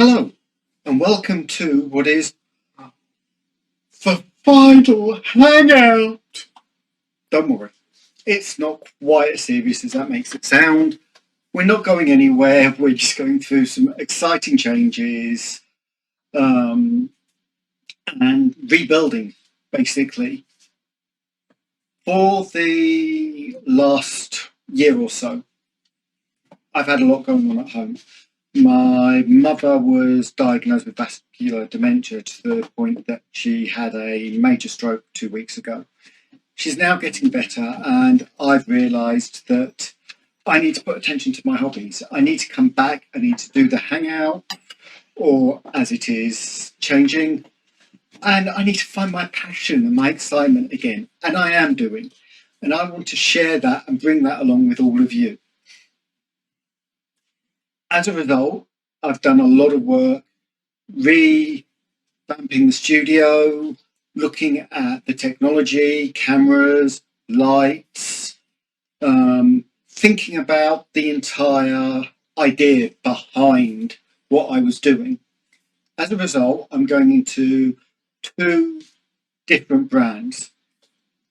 Hello, and welcome to what is the final hangout. Don't worry, it's not quite as serious as that makes it sound. We're not going anywhere. We're just going through some exciting changes um, and rebuilding, basically. For the last year or so, I've had a lot going on at home. My mother was diagnosed with vascular dementia to the point that she had a major stroke 2 weeks ago. She's now getting better, and I've realised that I need to put attention to my hobbies. I need to come back, I need to do the hangout, or as it is changing, and I need to find my passion and my excitement again. And I am doing. And I want to share that and bring that along with all of you. As a result, I've done a lot of work revamping the studio, looking at the technology, cameras, lights, thinking about the entire idea behind what I was doing. As a result, I'm going into two different brands.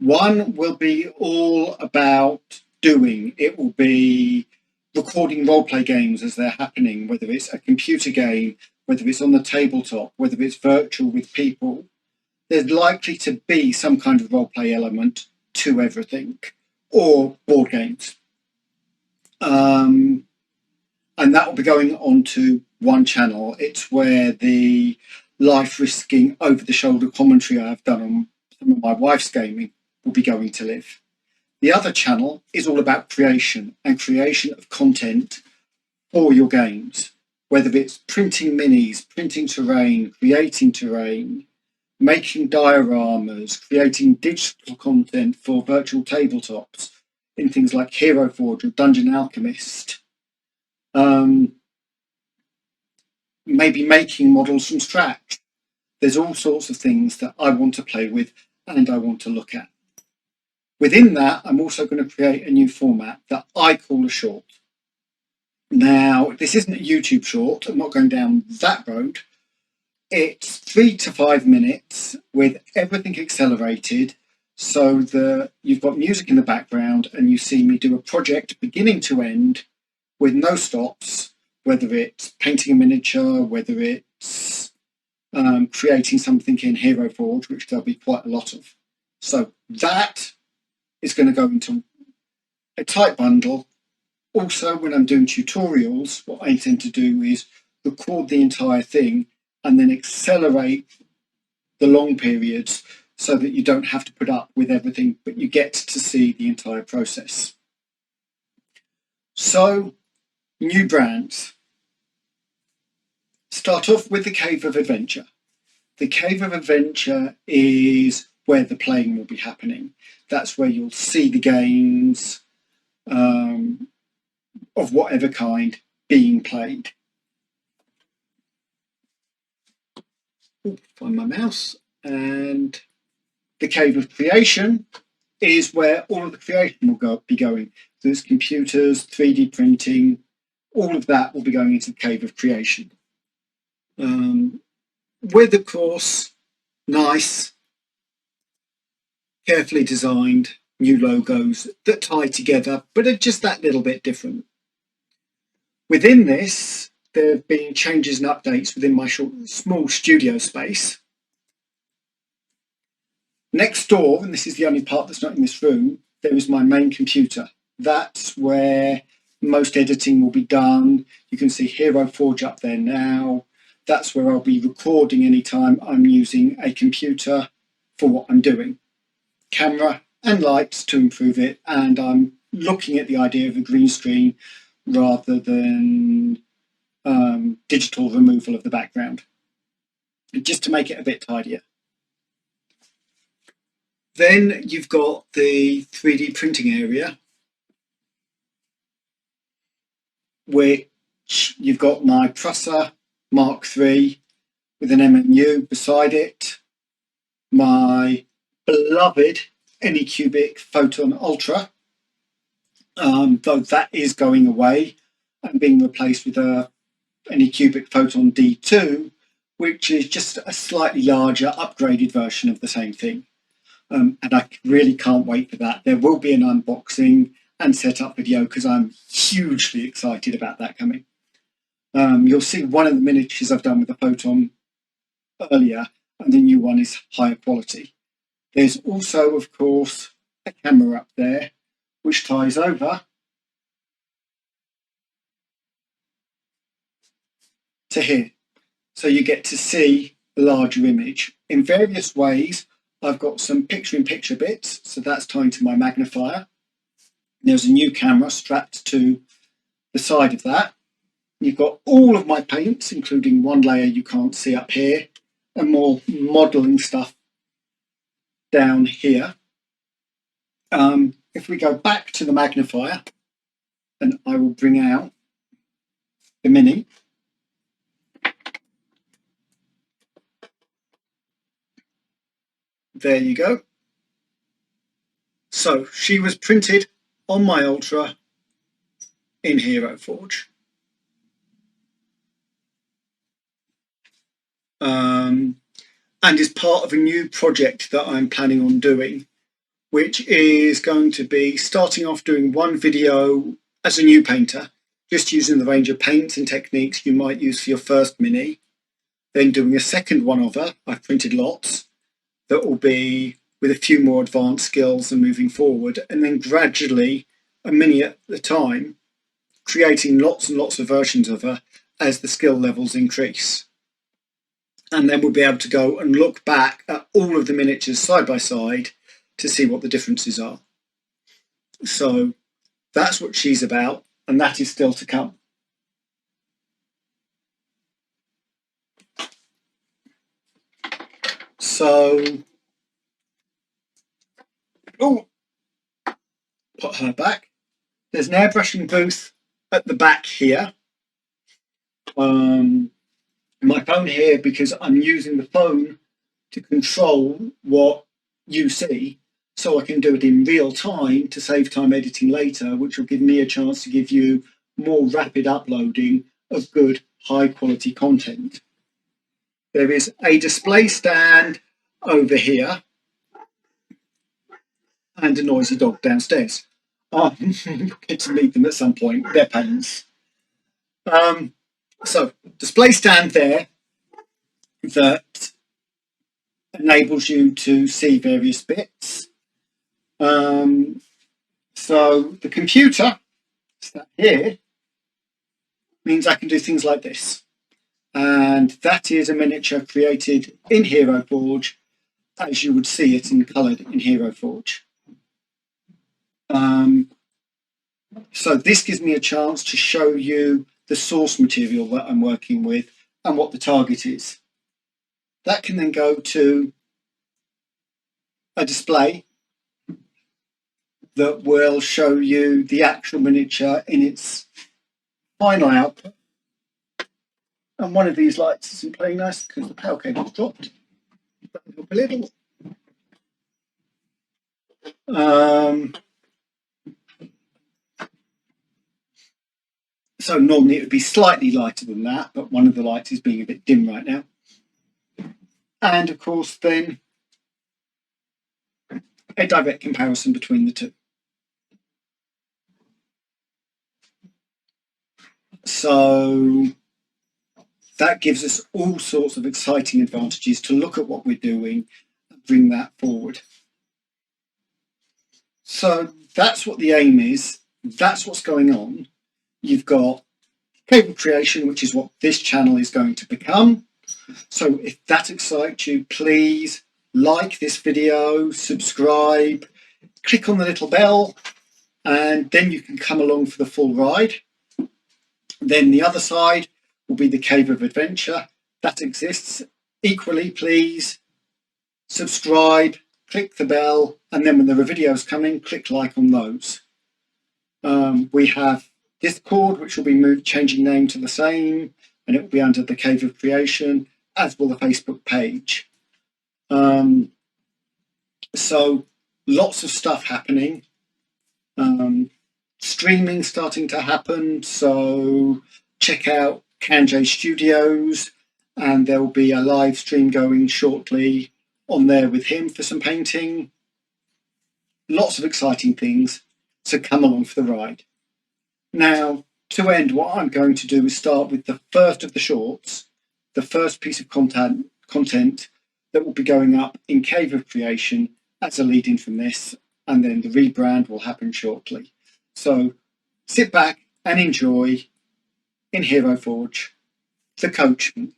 One will be all about doing. It will be recording roleplay games as they're happening, whether it's a computer game, whether it's on the tabletop, whether it's virtual with people. There's likely to be some kind of roleplay element to everything, or board games. And that will be going onto one channel. It's where the life risking over the shoulder commentary I've done on some of my wife's gaming will be going to live. The other channel is all about creation and creation of content for your games, whether it's printing minis, printing terrain, making dioramas, creating digital content for virtual tabletops in things like Hero Forge or Dungeon Alchemist. Maybe making models from scratch. There's all sorts of things that I want to play with and I want to look at. Within that, I'm also going to create a new format that I call a short. Now, this isn't a YouTube short. I'm not going down that road. It's 3 to 5 minutes with everything accelerated so that you've got music in the background and you see me do a project beginning to end with no stops, whether it's painting a miniature, whether it's creating something in Hero Forge, which there'll be quite a lot of. So that is going to go into a tight bundle. Also, when I'm doing tutorials, what I intend to do is record the entire thing and then accelerate the long periods so that you don't have to put up with everything, but you get to see the entire process. So, new brands. Start off with the Cave of Adventure. The Cave of Adventure is where the playing will be happening. That's where you'll see the games of whatever kind being played. Find my mouse. And the Cave of Creation is where all of the creation will be going. There's computers, 3D printing, all of that will be going into the Cave of Creation. With, of course, nice, carefully designed new logos that tie together, but are just that little bit different. Within this, there have been changes and updates within my small studio space. Next door, and this is the only part that's not in this room, there is my main computer. That's where most editing will be done. You can see Hero Forge up there now. That's where I'll be recording anytime I'm using a computer for what I'm doing. Camera and lights to improve it, and I'm looking at the idea of a green screen rather than digital removal of the background, just to make it a bit tidier. Then you've got the 3D printing area, which you've got my Prusa Mark III with an MMU beside it, my beloved Anycubic Photon Ultra, though that is going away and being replaced with a Anycubic Photon D2, which is just a slightly larger, upgraded version of the same thing. And I really can't wait for that. There will be an unboxing and setup video because I'm hugely excited about that coming. You'll see one of the miniatures I've done with the Photon earlier, and the new one is higher quality. There's also, of course, a camera up there, which ties over to here. So you get to see the larger image. In various ways, I've got some picture-in-picture bits, so that's tying to my magnifier. There's a new camera strapped to the side of that. You've got all of my paints, including one layer you can't see up here, and more modelling stuff down here. If we go back to the magnifier, and I will bring out the Mini. There you go. So she was printed on my Ultra in Hero Forge. And is part of a new project that I'm planning on doing, which is going to be starting off doing one video as a new painter, just using the range of paints and techniques you might use for your first Mini, then doing a second one of her. I've printed lots that will be with a few more advanced skills and moving forward, and then gradually, a Mini at a time, creating lots and lots of versions of her as the skill levels increase. And then we'll be able to go and look back at all of the miniatures side by side to see what the differences are. So that's what she's about, and that is still to come. So, put her back. There's an airbrushing booth at the back here. My phone here, because I'm using the phone to control what you see, so I can do it in real time to save time editing later, which will give me a chance to give you more rapid uploading of good, high quality content. There is a display stand over here and a noisy dog downstairs. You'll get to meet them at some point. They're pains. So, display stand there that enables you to see various bits. So the computer here means I can do things like this. And that is a miniature created in Hero Forge, as you would see it and coloured in Hero Forge. So this gives me a chance to show you the source material that I'm working with and what the target is. That can then go to a display that will show you the actual miniature in its final output. And one of these lights isn't playing nice because the power cable's dropped. That'll help a little. So normally it would be slightly lighter than that, but one of the lights is being a bit dim right now. And of course then a direct comparison between the two. So that gives us all sorts of exciting advantages to look at what we're doing and bring that forward. So that's what the aim is. That's what's going on. You've got cable creation, which is what this channel is going to become. So if that excites you, please like this video, subscribe, click on the little bell, and then you can come along for the full ride. Then the other side will be the Cave of Adventure. That exists. Equally, please subscribe, click the bell, and then when there are videos coming, click like on those. We have Discord, which will be changing name to the same, and it will be under the Cave of Creation, as will the Facebook page. So lots of stuff happening. Streaming starting to happen, so check out Kanjay Studios, and there will be a live stream going shortly on there with him for some painting. Lots of exciting things, so come along for the ride. Now, to end, what I'm going to do is start with the first of the shorts, the first piece of content that will be going up in Cave of Creation as a lead in from this, and then the rebrand will happen shortly. So sit back and enjoy in Hero Forge, the Coachman.